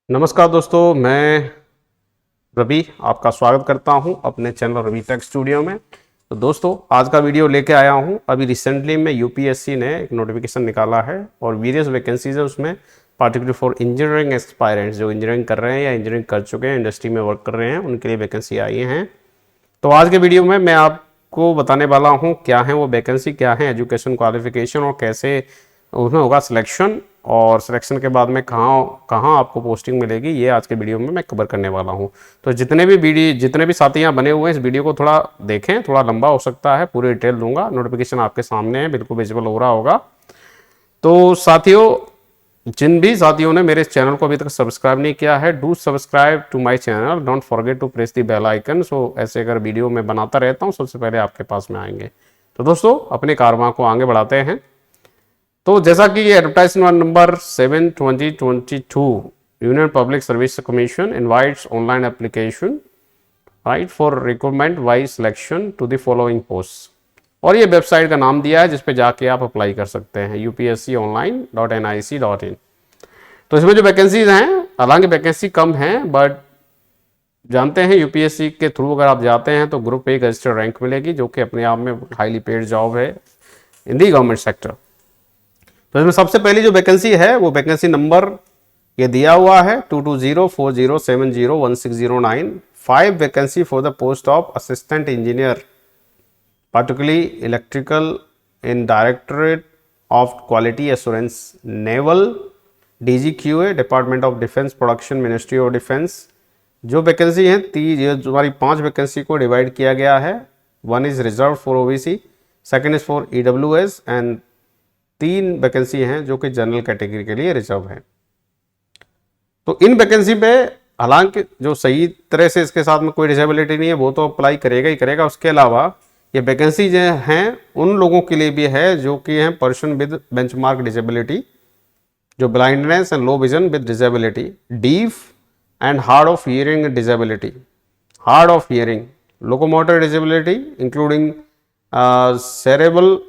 नमस्कार दोस्तों, मैं रवि आपका स्वागत करता हूं अपने चैनल रवि टेक स्टूडियो में। तो दोस्तों, आज का वीडियो लेके आया हूं। अभी रिसेंटली में यूपीएससी ने एक नोटिफिकेशन निकाला है और वेरियस वैकेंसीज है उसमें, पार्टिकुलर फॉर इंजीनियरिंग एस्पायरेंट्स जो इंजीनियरिंग कर रहे हैं या इंजीनियरिंग कर चुके हैं, इंडस्ट्री में वर्क कर रहे हैं, उनके लिए वैकेंसी आई हैं। तो आज के वीडियो में मैं आपको बताने वाला हूँ क्या है वो वैकेंसी, क्या है एजुकेशन क्वालिफिकेशन और कैसे उसमें होगा सिलेक्शन, और सिलेक्शन के बाद में कहाँ कहाँ आपको पोस्टिंग मिलेगी, ये आज के वीडियो में मैं कवर करने वाला हूँ। तो जितने भी साथी यहाँ बने हुए हैं इस वीडियो को थोड़ा देखें, थोड़ा लंबा हो सकता है, पूरी डिटेल दूंगा। नोटिफिकेशन आपके सामने है, बिल्कुल विजिबल हो रहा होगा। तो साथियों, जिन भी साथियों ने मेरे चैनल को अभी तक सब्सक्राइब नहीं किया है, do subscribe to my channel, don't forget to press the bell icon. So ऐसे अगर वीडियो में बनाता रहता हूँ सबसे पहले आपके पास में आएंगे। तो दोस्तों, अपने कारवां को आगे बढ़ाते हैं। तो जैसा कि ये advertisement number 7/2022 union public service commission invites online application right for recruitment wise selection to the following post, और ये वेबसाइट का नाम दिया है जिस पे जाके आप अप्लाई कर सकते हैं, upsconline.nic.in। तो इसमें जो वैकेंसीज हैं, हालांकि वैकेंसी कम है, बट जानते हैं यूपीएससी के थ्रू अगर आप जाते हैं तो ग्रुप 1 रजिस्टर्ड रैंक मिलेगी, जो कि अपने आप में हाईली पेड जॉब है इन दी गवर्नमेंट सेक्टर। तो इसमें सबसे पहली जो वैकेंसी है वो वैकेंसी नंबर ये दिया हुआ है 2204070160 5 vacancy for the post of assistant engineer, particularly electrical in Directorate of Quality Assurance, Naval, DGQA, Department of Defense Production, Ministry of Defense। जो वैकेंसी है हमारी 5 वैकेंसी को डिवाइड किया गया है। 1 is reserve for OBC, 2nd is for EWS and 3 vacancy हैं जो कि जनरल कैटेगरी के लिए रिजर्व है। तो इन वैकेंसी पे हालांकि जो सही तरह से इसके साथ में कोई डिसेबिलिटी नहीं है वो तो अप्लाई करेगा ही करेगा। उसके अलावा ये वैकेंसी जो हैं उन लोगों के लिए भी है जो कि हैं पर्सन विद बेंचमार्क डिसेबिलिटी, जो blindness and low vision with disability, deaf and hard of hearing disability, hard of hearing, locomotor disability including cerebral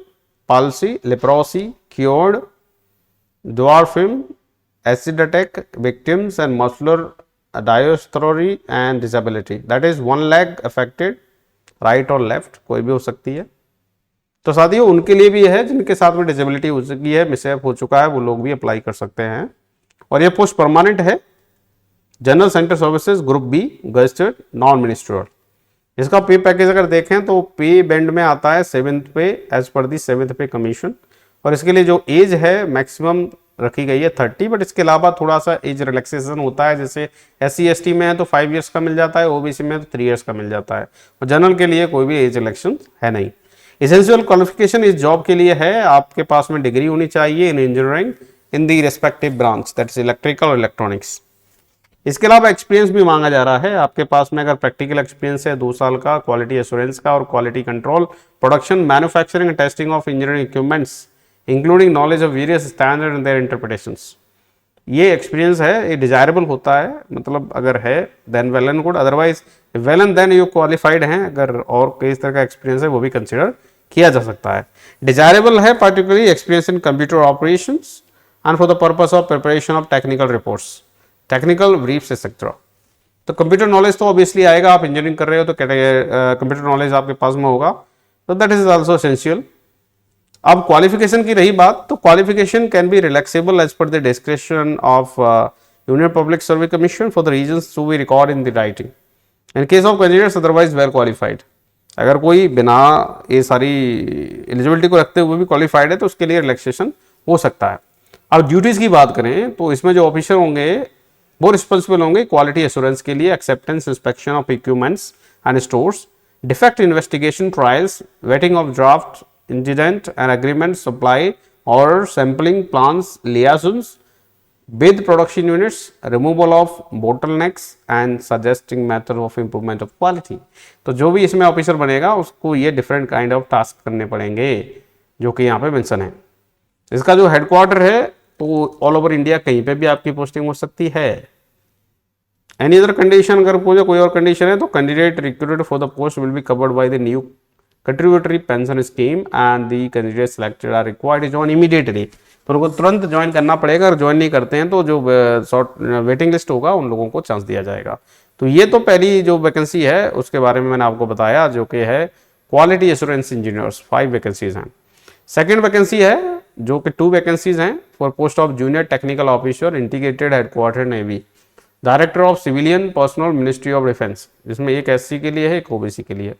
palsy, leprosy, cured, dwarfism, acid attack victims and muscular dystrophy and disability, that is one leg affected, right और left कोई भी हो सकती है। तो साथियों, उनके लिए भी है जिनके साथ में डिसेबिलिटी हो चुकी है, मिसहैप हो चुका है, वो लोग भी अप्लाई कर सकते हैं। और ये पोस्ट परमानेंट है, general center services group B gazetted non ministerial. इसका पे पैकेज अगर देखें तो पे बैंड में आता है 7th पे एज पर दी 7th पे कमीशन, और इसके लिए जो एज है मैक्सिमम रखी गई है 30, बट इसके अलावा थोड़ा सा एज रिलैक्सेशन होता है। जैसे SC ST में है तो 5 इयर्स का मिल जाता है, ओबीसी में तो 3 इयर्स का मिल जाता है, और जनरल के लिए कोई भी एज रिलैक्सेशन है नहीं। एसेंशियल क्वालिफिकेशन इस जॉब के लिए है आपके पास में डिग्री होनी चाहिए इन engineering in the respective branch, that is electrical और इलेक्ट्रॉनिक्स। इसके अलावा एक्सपीरियंस भी मांगा जा रहा है आपके पास में। अगर प्रैक्टिकल एक्सपीरियंस है 2 साल का क्वालिटी एश्योरेंस का और quality control, production, manufacturing and testing of engineering equipments including knowledge of various standard and their interpretations, ये एक्सपीरियंस है, ये डिजायरेबल होता है। मतलब अगर है then well and good, otherwise well and then you qualified हैं। अगर और किस तरह का एक्सपीरियंस है वो भी कंसिडर किया जा सकता है। डिजायरेबल है particularly experience in computer operations and for the purpose of preparation of technical reports, technical briefs etcetera. तो कंप्यूटर नॉलेज तो ऑब्वियसली आएगा, आप इंजीनियरिंग कर रहे हो तो कंप्यूटर नॉलेज आपके पास में होगा, तो दैट इज आल्सो एसेंशियल। अब क्वालिफिकेशन की रही बात, तो qualification can be relaxable as per the description of union public service commission for the reasons to be record in the writing in case of candidates otherwise well qualified. अगर कोई बिना ये सारी एलिजिबिलिटी को रखते हुए भी क्वालिफाइड है तो उसके लिए रिलैक्सेशन हो सकता है। अब ड्यूटीज की बात करें तो इसमें जो ऑफिसर होंगे वो रिस्पॉन्सिबल होंगे क्वालिटी एश्योरेंस के लिए, acceptance inspection of equipments and stores, defect investigation trials, vetting of draft incident and agreement, supply और sampling plans, liaisons with production units, removal of bottlenecks and suggesting method of improvement of quality. तो जो भी इसमें officer बनेगा उसको ये different kind of task करने पड़ेंगे जो कि यहाँ पे मेंशन है। इसका जो हेडक्वार्टर है तो ऑल ओवर इंडिया कहीं पे भी आपकी पोस्टिंग हो सकती है। एनी अदर कंडीशन, अगर कोई और कंडीशन है तो candidate recruited for the post will be covered by the new contributory pension scheme and the candidate selected are required to join immediately. तो उनको तुरंत ज्वाइन करना पड़ेगा। अगर ज्वाइन नहीं करते हैं तो जो शॉर्ट वेटिंग लिस्ट होगा उन लोगों को चांस दिया जाएगा। तो ये तो पहली जो वैकेंसी है उसके बारे में मैंने आपको बताया, जो कि है क्वालिटी एश्योरेंस इंजीनियर्स, 5 वैकेंसीज हैं। सेकेंड वैकेंसी है जो कि 2 वैकेंसीज हैं for post of junior technical officer integrated headquarter navy, director of civilian personal ministry of defence, जिसमें एक एससी के लिए है, एक ओबीसी के लिए।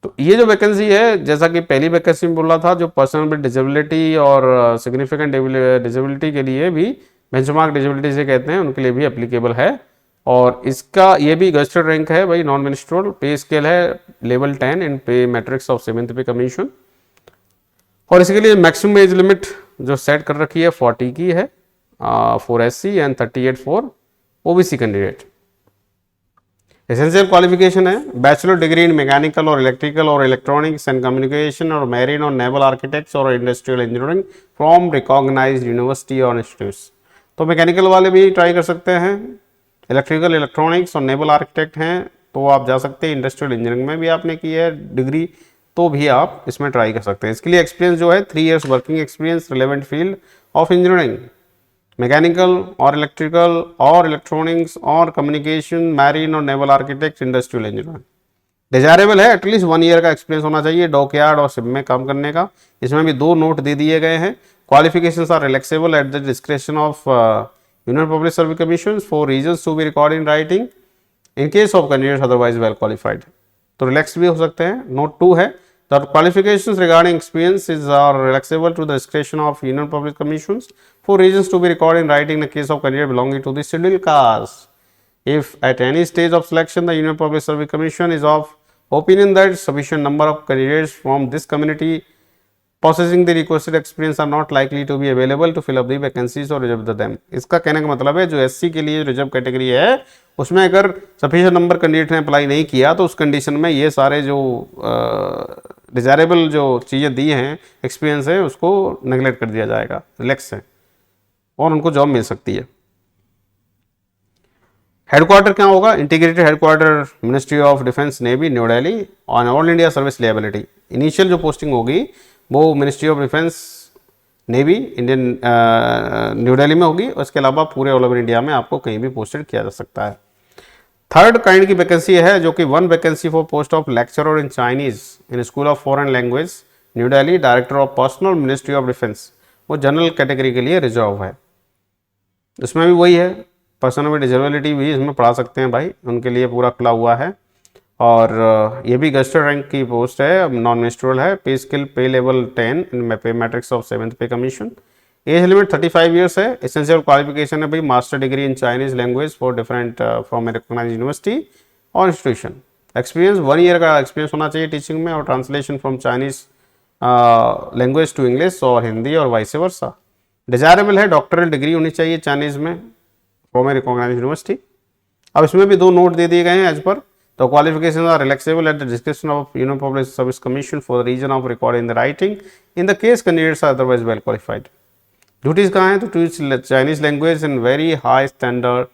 तो ये जो वैकेंसी है, जैसा कि पहली वैकेंसी में बोला था, जो पर्सन विद डिसेबिलिटी और सिग्निफिकेंट डिसेबिलिटी के लिए भी, बेंचमार्क डिसेबिलिटी से कहते हैं, उनके लिए भी एप्लीकेबल है। और इसका ये भी गस्टेड रैंक है भाई, नॉन मिनिस्ट्रियल, पे स्केल है level 10 in pay matrix of 7th pay commission. और इसके लिए मैक्सिमम एज लिमिट जो सेट कर रखी है 40 की है for SC and 38 for OBC candidate. Essential qualification है बैचलर डिग्री इन मैकेनिकल और इलेक्ट्रिकल और इलेक्ट्रॉनिक्स एंड कम्युनिकेशन और मैरीन और नेवल आर्किटेक्ट्स और industrial engineering from recognised university और इंस्टीट्यूट्स। तो मैकेनिकल वाले भी ट्राई कर सकते हैं, इलेक्ट्रिकल, इलेक्ट्रॉनिक्स और नेवल आर्किटेक्ट हैं तो आप जा सकते हैं। इंडस्ट्रियल इंजीनियरिंग में भी आपने की है डिग्री तो भी आप इसमें ट्राई कर सकते हैं। इसके लिए एक्सपीरियंस जो है 3 years working experience relevant field of engineering, mechanical और इलेक्ट्रिकल और इलेक्ट्रॉनिक्स और कम्युनिकेशन, मैरीन और naval architect, industrial engineer. Desirable है एटलीस्ट 1 year का एक्सपीरियंस होना चाहिए डॉकयार्ड और शिप में काम करने का। इसमें भी 2 नोट दे दिए गए हैं। Qualifications are relaxable at the description of union public service commission for reasons to be record in writing in case of candidates otherwise well qualified. तो रिलैक्स भी हो सकते हैं। नोट 2 है the qualifications regarding experiences are relaxable to the discretion of Union Public Commissions for reasons to be recorded in writing in the case of candidate belonging to the scheduled caste. If at any stage of selection the Union Public Service Commission is of opinion that sufficient number of candidates from this community possessing the requested experience are not likely to be available to fill up the vacancies or reserve them. इसका कहने का मतलब है जो SC के लिए reserve category है उसमें अगर सफिशिएंट नंबर कैंडिडेट ने अप्लाई नहीं किया तो उस कंडीशन में ये सारे जो डिजायरेबल जो चीज़ें दी हैं, एक्सपीरियंस है, उसको नेगलेक्ट कर दिया जाएगा, रिलैक्स है और उनको जॉब मिल सकती है। हेडक्वार्टर क्या होगा? Integrated headquarter ministry of defence navy new Delhi on all India service liability. Initial जो पोस्टिंग होगी वो ministry of defence navy Indian new Delhi में होगी। उसके अलावा पूरे ऑल ओवर इंडिया में आपको कहीं भी पोस्टेड किया जा सकता है। थर्ड काइंड की वैकेंसी है जो कि 1 vacancy for post of lecturer in Chinese in school of foreign language new Delhi, director of personal ministry of defence. वो जनरल कैटेगरी के लिए रिजर्व है। इसमें भी वही है, पर्सन विद डिसेबिलिटी भी इसमें पढ़ा सकते हैं भाई, उनके लिए पूरा खुला हुआ है। और ये भी गस्टेड रैंक की पोस्ट है, नॉन मिनिस्ट्रियल है, पे स्किल पे level 10 in pay matrix of 7th pay commission. Age limit 35 years है। एसेंशियल क्वालिफिकेशन है भाई master degree in Chinese language for different from a recognized university और इंस्टीट्यूशन। एक्सपीरियंस 1 year का experience होना चाहिए टीचिंग में और translation from Chinese language to English और हिंदी और वाइस वर्सा। डिजायरेबल है डॉक्टरल डिग्री होनी चाहिए चाइनीज में फ्रॉम ए रिकॉग्नाइज्ड यूनिवर्सिटी। अब इसमें भी 2 नोट दे दिए गए हैं as per. The qualifications are relaxable at the discretion of Union Public Service Commission for the reason of recording in the writing in the case candidates are otherwise well qualified. Duties कहाँ हैं? तो teach Chinese language in very high standard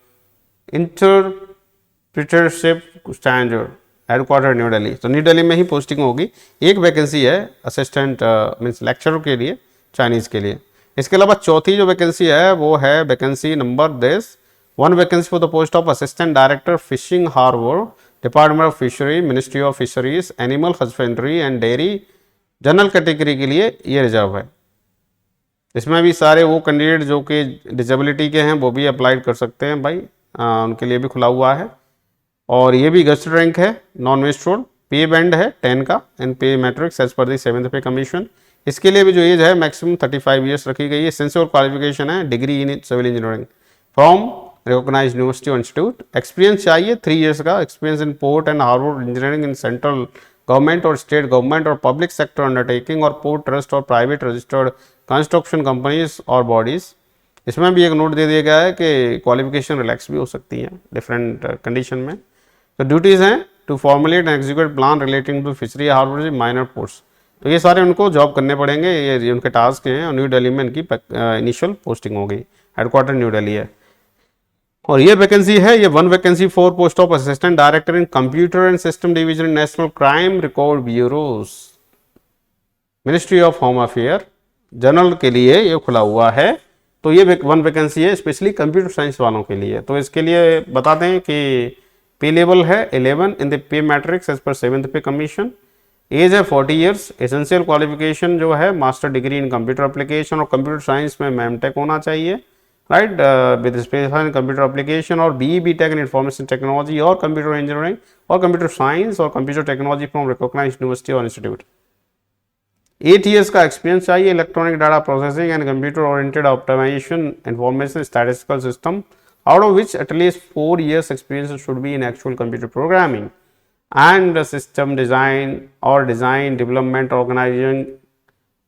interpretership standard, headquarter new Delhi. तो new Delhi में ही posting होगी। एक vacancy है assistant means lecturer के लिए चाइनीज के लिए। इसके अलावा चौथी जो वैकेंसी है वो है vacancy number 10, 1 vacancy for the post of assistant director fishing harbour, department of fishery, ministry of fisheries, animal husbandry and dairy, general category के लिए ये रिजर्व है। इसमें भी सारे वो कैंडिडेट जो कि डिसेबिलिटी के हैं वो भी अप्लाई कर सकते हैं भाई, उनके लिए भी खुला हुआ है। और ये भी गस्टेड रैंक है, नॉन मिनिस्ट्रियल, पे बैंड है 10 का एंड पे matrix as per the 7th pay commission. इसके लिए भी जो एज है मैक्सिमम 35 ईयर्स रखी गई है। एसेंशियल क्वालिफिकेशन है degree in civil engineering from recognised university और इंस्टीट्यूट। एक्सपीरियंस चाहिए 3 years का experience in port and harbour engineering in central government और स्टेट गवर्नमेंट और पब्लिक सेक्टर अंडरटेकिंग और पोर्ट ट्रस्ट और प्राइवेट रजिस्टर्ड कंस्ट्रक्शन कंपनीज और bodies. इसमें भी एक नोट दे दिया गया है कि क्वालिफिकेशन रिलैक्स भी हो सकती है डिफरेंट कंडीशन में। तो ड्यूटीज़ हैं to formulate and execute plan relating to fishery harbour minor ports. तो ये सारे उनको जॉब करने पड़ेंगे, ये उनके टास्क हैं और न्यू दिल्ली में इनकी इनिशियल पोस्टिंग होगी। हेडक्वार्टर न्यू दिल्ली है। और ये वैकेंसी है, ये 1 vacancy for post of assistant director in computer and system division in national crime record bureaus, ministry of home affair, general के लिए ये खुला हुआ है। तो ये वन वैकेंसी है स्पेशली कंप्यूटर साइंस वालों के लिए। तो इसके लिए बता दें कि पे लेवल है 11 in the pay matrix as per 7th pay commission. As है 40 ईयर्स। एसेंशियल क्वालिफिकेशन जो है master degree in computer application और कंप्यूटर साइंस में मैमटेक होना चाहिए, right, with special in computer application, और B tech in information technology और computer engineering और कंप्यूटर साइंस और computer technology from recognised university और इंस्टीट्यूट। 8 years का एक्सपीरियंस चाहिए electronic data processing and computer oriented optimisation information statistical system, out of which at least 4 years experience should be in actual computer programming and system design or design development organizing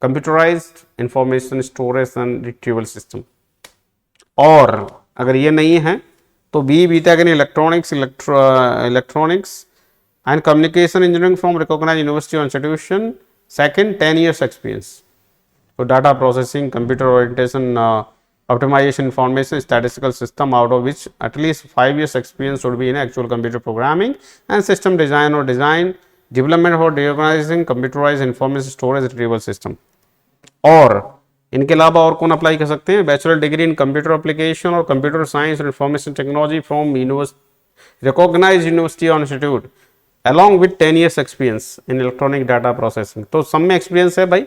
computerized information storage and retrieval system। और अगर ये नहीं है तो B tech in electronics and communication engineering from recognised university और institution. Second 10 years experience for data processing, computer orientation, optimization, information, statistical system, out of which at least 5 years experience should be in actual computer programming and system design or design development for reorganizing computerized information storage retrieval system। और इनके अलावा और कौन apply कर सकते हैं? Bachelor degree in computer application और computer science और information technology from recognised university और institute along with 10 years experience in electronic data processing। तो सब में एक्सपीरियंस है भाई।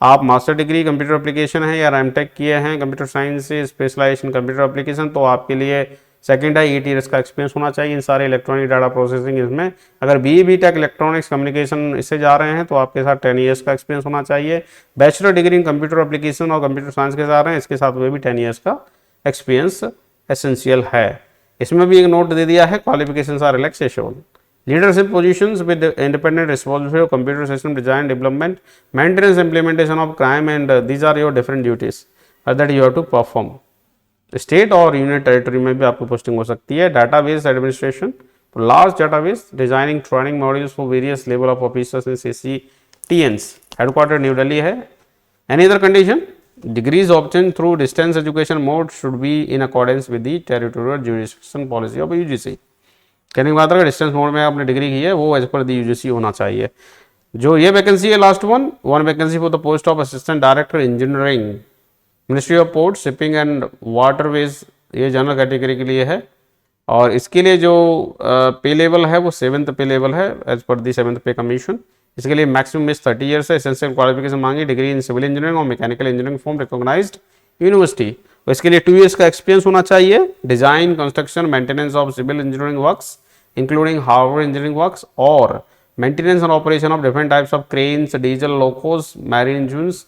आप मास्टर डिग्री कंप्यूटर एप्लीकेशन है या एमटेक किए हैं कंप्यूटर साइंस से स्पेशलाइजेशन कंप्यूटर एप्लीकेशन, तो आपके लिए सेकंड है 8 years का एक्सपीरियंस होना चाहिए इन सारे इलेक्ट्रॉनिक डाटा प्रोसेसिंग इसमें। अगर बी टेक इलेक्ट्रॉनिक्स कम्युनिकेशन इससे जा रहे हैं तो आपके साथ 10 years का एक्सपीरियंस होना चाहिए। Bachelor degree in computer application और कंप्यूटर साइंस के जा रहे हैं, इसके साथ में भी 10 years का एक्सपीरियंस एसेंशियल है। इसमें भी एक नोट दे दिया है, qualifications are relaxation. Leadership positions with independent responsibility of computer system design, development, maintenance, implementation of crime, and these are your different duties that you have to perform। State और union territory में भी आपको posting हो सकती है। Database administration, large database, designing training modules for various level of officers in CCTNs, headquarter New Delhi है। Any other condition, degrees obtain through distance education mode should be in accordance with the territorial jurisdiction policy of UGC। कहने की बात है distance mode में आपने degree की है वो एज पर दी UGC होना चाहिए। जो ये वैकेंसी है last one vacancy for the post of assistant director engineering, ministry of port shipping and waterways, ये जनरल कैटेगरी के लिए है। और इसके लिए जो पे लेवल है वो 7th पे लेवल है एज पर दी 7th पे कमीशन। इसके लिए मैक्सिमम एज 30 years है। एसेंशियल क्वालिफिकेशन मांगी डिग्री इन सिविल इंजीनियरिंग और mechanical engineering from recognised university. तो इसके लिए 2 years का एक्सपीरियंस होना चाहिए। Design construction maintenance of civil engineering works including harbor engineering works or maintenance and operation of different types of cranes, diesel locos, marine engines,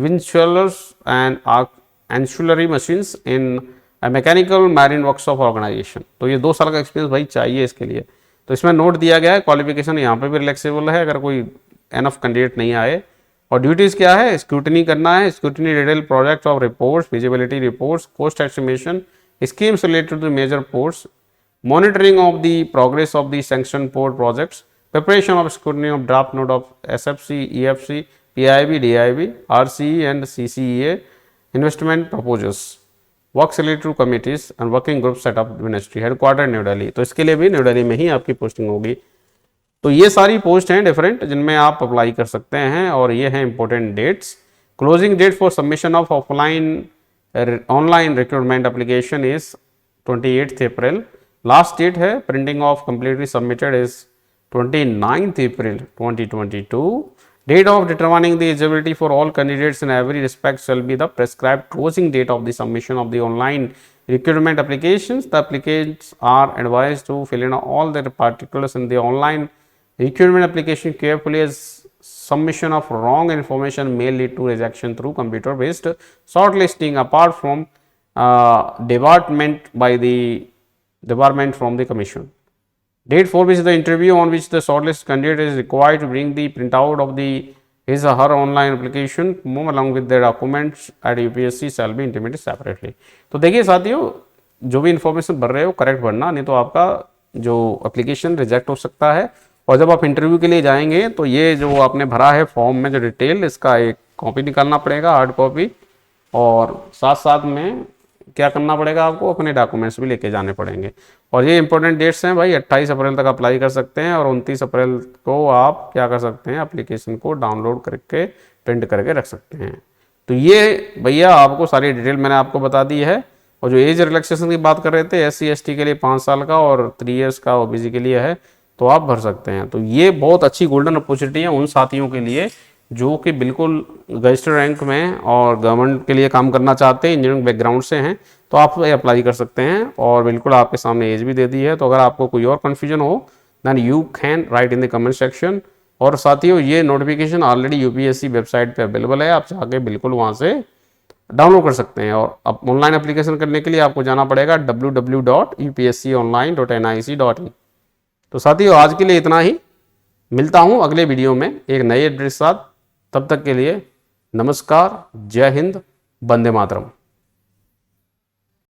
windshields and ancillary machines in a mechanical marine workshop organization। तो ये 2 साल का experience भाई चाहिए इसके लिए। तो इसमें नोट दिया गया है क्वालिफिकेशन यहाँ पे भी रिलैक्सेबल है अगर कोई एनफ कैंडिडेट नहीं आए। और ड्यूटीज़ क्या है? स्क्रूटनी करना है, scrutiny detail project of reports, feasibility reports, cost estimation, schemes related to major ports, monitoring of the progress of the sanctioned port projects, preparation of scrutiny of draft note of SFC, EFC, PIB, DIB, RCE and CCEA investment proposals, works related to committees and working group set up ministry, headquarter new Delhi. तो इसके लिए भी new Delhi में ही आपकी posting होगी। तो ये सारी पोस्ट हैं डिफरेंट जिनमें आप अप्लाई कर सकते हैं और ये हैं important dates. Closing date for submission of online recruitment application is 28th April। Last date है printing of completely submitted is 29th April 2022। Date of determining the eligibility for all candidates in every respect shall be the prescribed closing date of the submission of the online recruitment applications. The applicants are advised to fill in all the particulars in the online recruitment application carefully, as submission of wrong information may lead to rejection through computer based shortlisting apart from debarment from the commission. Date for which the interview on which the shortlist candidate is required to bring the printout of his or her online application form along with their documents at UPSC shall be intimated separately। तो देखिए साथियों, जो भी information भर रहे हो correct भरना, नहीं तो आपका जो एप्लीकेशन रिजेक्ट हो सकता है। और जब आप इंटरव्यू के लिए जाएंगे तो ये जो आपने भरा है फॉर्म में जो डिटेल, इसका एक कॉपी निकालना पड़ेगा, हार्ड कॉपी, और साथ साथ में क्या करना पड़ेगा आपको, अपने डॉक्यूमेंट्स भी लेके जाने पड़ेंगे। और ये इंपॉर्टेंट डेट्स हैं भाई, 28 अप्रैल तक अप्लाई कर सकते हैं और 29 अप्रैल को आप क्या कर सकते हैं, एप्लीकेशन को डाउनलोड करके प्रिंट करके रख सकते हैं। तो ये भैया आपको सारी डिटेल मैंने आपको बता दी है। और जो एज रिलैक्सेशन की बात कर रहे थे, SC ST के लिए 5 साल का और 3 ईयर्स का OBC के लिए है, तो आप भर सकते हैं। तो ये बहुत अच्छी गोल्डन अपॉर्चुनिटी है उन साथियों के लिए जो कि बिल्कुल रजिस्टर रैंक में और गवर्नमेंट के लिए काम करना चाहते हैं, इंजीनियरिंग बैकग्राउंड से हैं, तो आप अप्लाई कर सकते हैं। और बिल्कुल आपके सामने एज भी दे दी है। तो अगर आपको कोई और कन्फ्यूजन हो then you can write in the comment section. और साथियों, ये नोटिफिकेशन ऑलरेडी UPSC वेबसाइट पे अवेलेबल है, आप जाके बिल्कुल वहाँ से डाउनलोड कर सकते हैं। और अब ऑनलाइन एप्लीकेशन करने के लिए आपको जाना पड़ेगा www.upsconline.nic.in। तो साथियों, आज के लिए इतना ही। मिलता हूँ अगले वीडियो में एक नए एड्रेस साथ। तब तक के लिए नमस्कार, जय हिंद, वंदे मातरम।